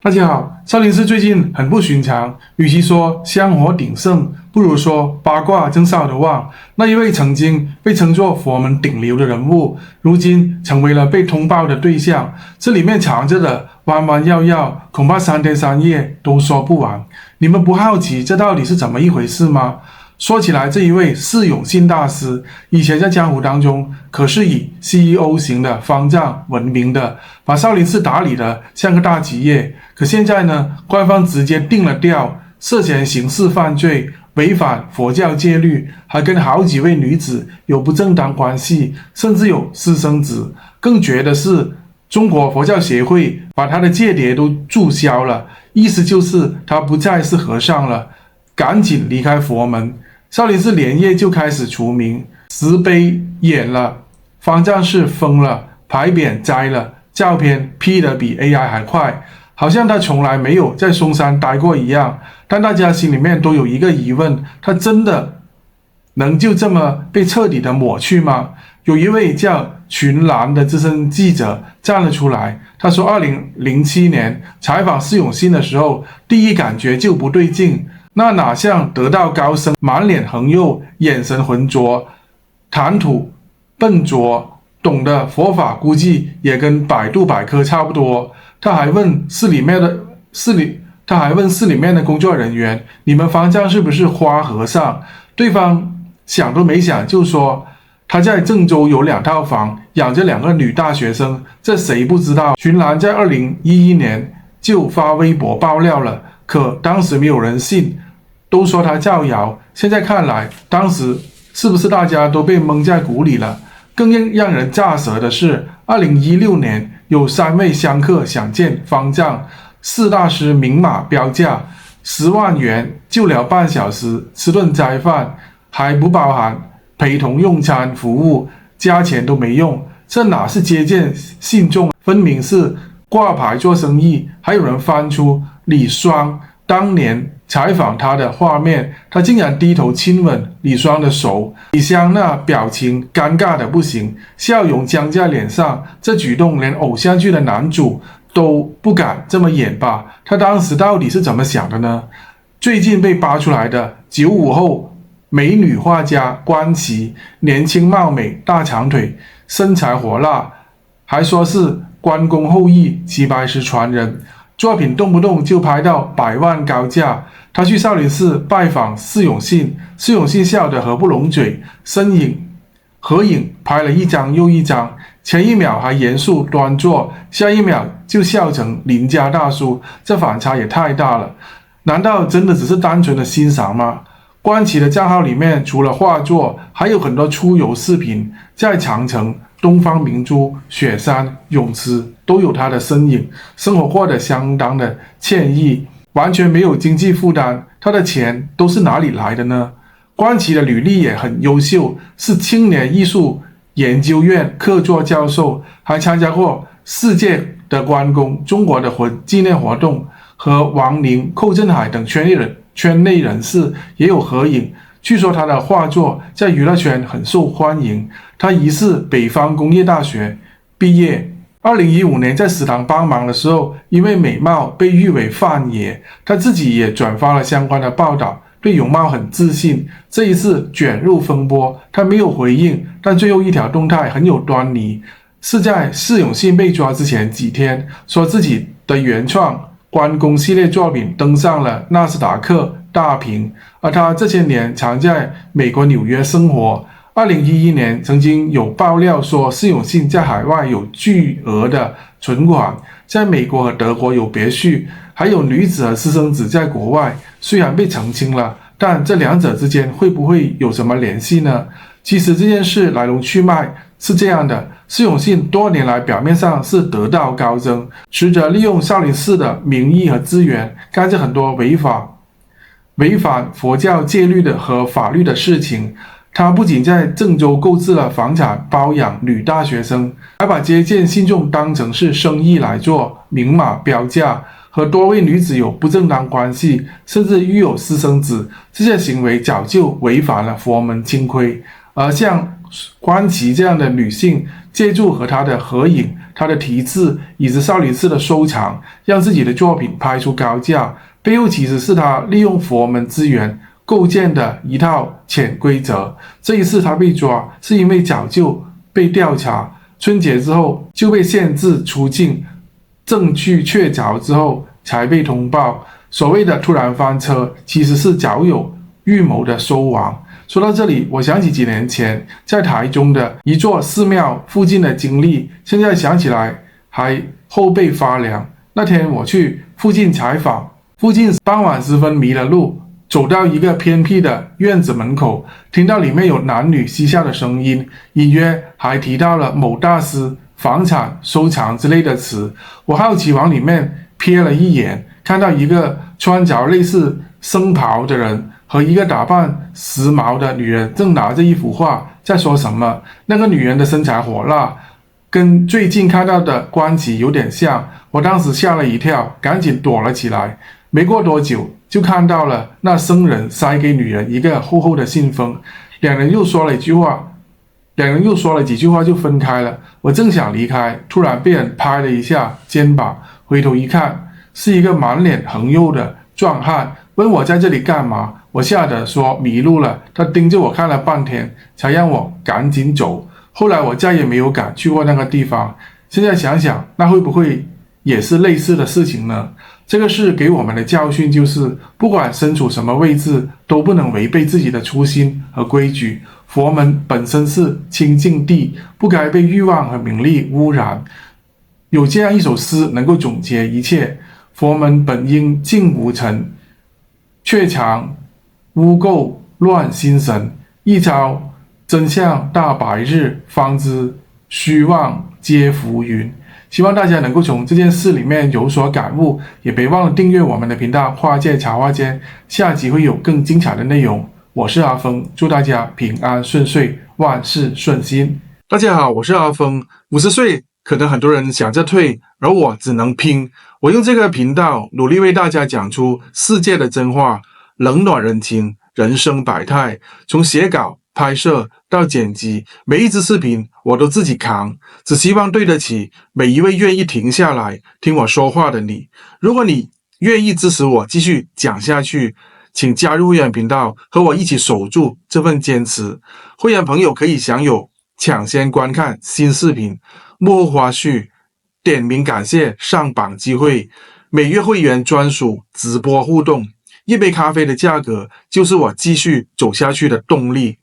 大家好，少林寺最近很不寻常，与其说香火鼎盛，不如说八卦正烧得旺。那一位曾经被称作佛门顶流的人物，如今成为了被通报的对象。这里面藏着的弯弯要要，恐怕3天3夜都说不完。你们不好奇这到底是怎么一回事吗？说起来，这一位释永信大师，以前在江湖当中可是以 CEO 型的方丈闻名的，把少林寺打理得像个大企业。可现在呢，官方直接定了调，涉嫌刑事犯罪，违反佛教戒律，还跟好几位女子有不正当关系，甚至有私生子。更绝的是，中国佛教协会把他的戒牒都注销了，意思就是他不再是和尚了，赶紧离开佛门。少林寺连夜就开始除名，石碑掩了，方丈室封了，牌匾摘了，照片 P 得比 AI 还快，好像他从来没有在嵩山待过一样。但大家心里面都有一个疑问，他真的能就这么被彻底的抹去吗？有一位叫群兰的资深记者站了出来，他说2007年采访释永信的时候，第一感觉就不对劲，那哪像得道高僧，满脸横肉，眼神浑浊，谈吐笨拙，懂得佛法估计也跟百度百科差不多。他还问寺里面的工作人员，你们方丈是不是花和尚？对方想都没想就说他在郑州有2套房，养着2个女大学生，这谁不知道？群兰在2011年就发微博爆料了，可当时没有人信，都说他造谣。现在看来，当时是不是大家都被蒙在鼓里了？更让人咋舌的是，2016年有3位香客想见方丈，释大师明码标价10万元就聊半小时，吃顿斋饭，还不包含陪同用餐服务，加钱都没用。这哪是接见信众，分明是挂牌做生意。还有人翻出李双当年采访他的画面，他竟然低头亲吻李双的手，李湘那表情尴尬的不行，笑容僵在脸上，这举动连偶像剧的男主都不敢这么演吧？他当时到底是怎么想的呢？最近被扒出来的95后美女画家关琦，年轻貌美，大长腿，身材火辣，还说是关公后裔，齐白石传人，作品动不动就拍到100万高价。他去少林寺拜访释永信，释永信笑得合不拢嘴，合影拍了一张又一张，前一秒还严肃端坐，下一秒就笑成邻家大叔，这反差也太大了。难道真的只是单纯的欣赏吗？关琦的账号里面除了画作，还有很多出游视频，在长城、东方明珠、雪山、泳池都有他的身影，生活过得相当的惬意，完全没有经济负担。他的钱都是哪里来的呢？关琦的履历也很优秀，是青年艺术研究院客座教授，还参加过世界的关公、中国的纪念活动，和王宁、寇振海等圈内人士也有合影。据说他的画作在娱乐圈很受欢迎。他疑似北方工业大学毕业，2015年在食堂帮忙的时候，因为美貌被誉为范爷，他自己也转发了相关的报道，对容貌很自信。这一次卷入风波，他没有回应，但最后一条动态很有端倪，是在释永信被抓之前几天，说自己的原创关公系列作品登上了纳斯达克大屏，而他这些年常在美国纽约生活。2011年曾经有爆料说释永信在海外有巨额的存款，在美国和德国有别墅，还有女子和私生子在国外。虽然被澄清了，但这2者之间会不会有什么联系呢？其实这件事来龙去脉是这样的，释永信多年来表面上是得道高僧，实则利用少林寺的名义和资源，干着很多违反佛教戒律的和法律的事情。他不仅在郑州购置了房产包养女大学生，还把接见信众当成是生意来做，明码标价，和多位女子有不正当关系，甚至育有私生子。这些行为早就违反了佛门清规。而像关琦这样的女性，借助和他的合影、他的题字以及少林寺的收藏，让自己的作品拍出高价。背后其实是他利用佛门资源构建的一套潜规则。这一次他被抓，是因为早就被调查，春节之后就被限制出境，证据确凿之后才被通报。所谓的突然翻车，其实是早有预谋的收网。说到这里，我想起几年前在台中的一座寺庙附近的经历，现在想起来还后背发凉。那天我去附近采访，附近傍晚时分迷了路，走到一个偏僻的院子门口，听到里面有男女嬉笑的声音，隐约还提到了某大师、房产、收藏之类的词。我好奇往里面瞥了一眼，看到一个穿着类似僧袍的人和一个打扮时髦的女人正拿着一幅画在说什么。那个女人的身材火辣，跟最近看到的关系有点像。我当时吓了一跳，赶紧躲了起来。没过多久就看到了那僧人塞给女人一个厚厚的信封，两人又说了几句话就分开了。我正想离开，突然被人拍了一下肩膀，回头一看，是一个满脸横肉的壮汉，问我在这里干嘛。我吓得说迷路了，他盯着我看了半天，才让我赶紧走。后来我再也没有敢去过那个地方。现在想想，那会不会也是类似的事情呢？这个事给我们的教训就是，不管身处什么位置，都不能违背自己的初心和规矩。佛门本身是清净地，不该被欲望和名利污染。有这样一首诗能够总结一切：佛门本应净无尘，却常污垢乱心神。一朝真相大白日，方知虚妄皆浮云。希望大家能够从这件事里面有所感悟，也别忘了订阅我们的频道花界茶话间，下集会有更精彩的内容。我是阿峰，祝大家平安顺遂，万事顺心。大家好，我是阿峰。50岁可能很多人想着退，而我只能拼。我用这个频道努力为大家讲出世界的真话，冷暖人情，人生百态，从写稿拍摄到剪辑，每一支视频我都自己扛，只希望对得起每一位愿意停下来听我说话的你。如果你愿意支持我继续讲下去，请加入会员频道，和我一起守住这份坚持。会员朋友可以享有抢先观看新视频、幕后花絮、点名感谢上榜机会、每月会员专属直播互动。一杯咖啡的价格就是我继续走下去的动力。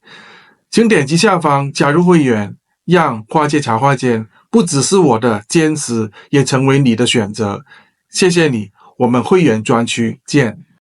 请点击下方加入会员，让花界茶话间不只是我的坚持，也成为你的选择。谢谢你，我们会员专区见。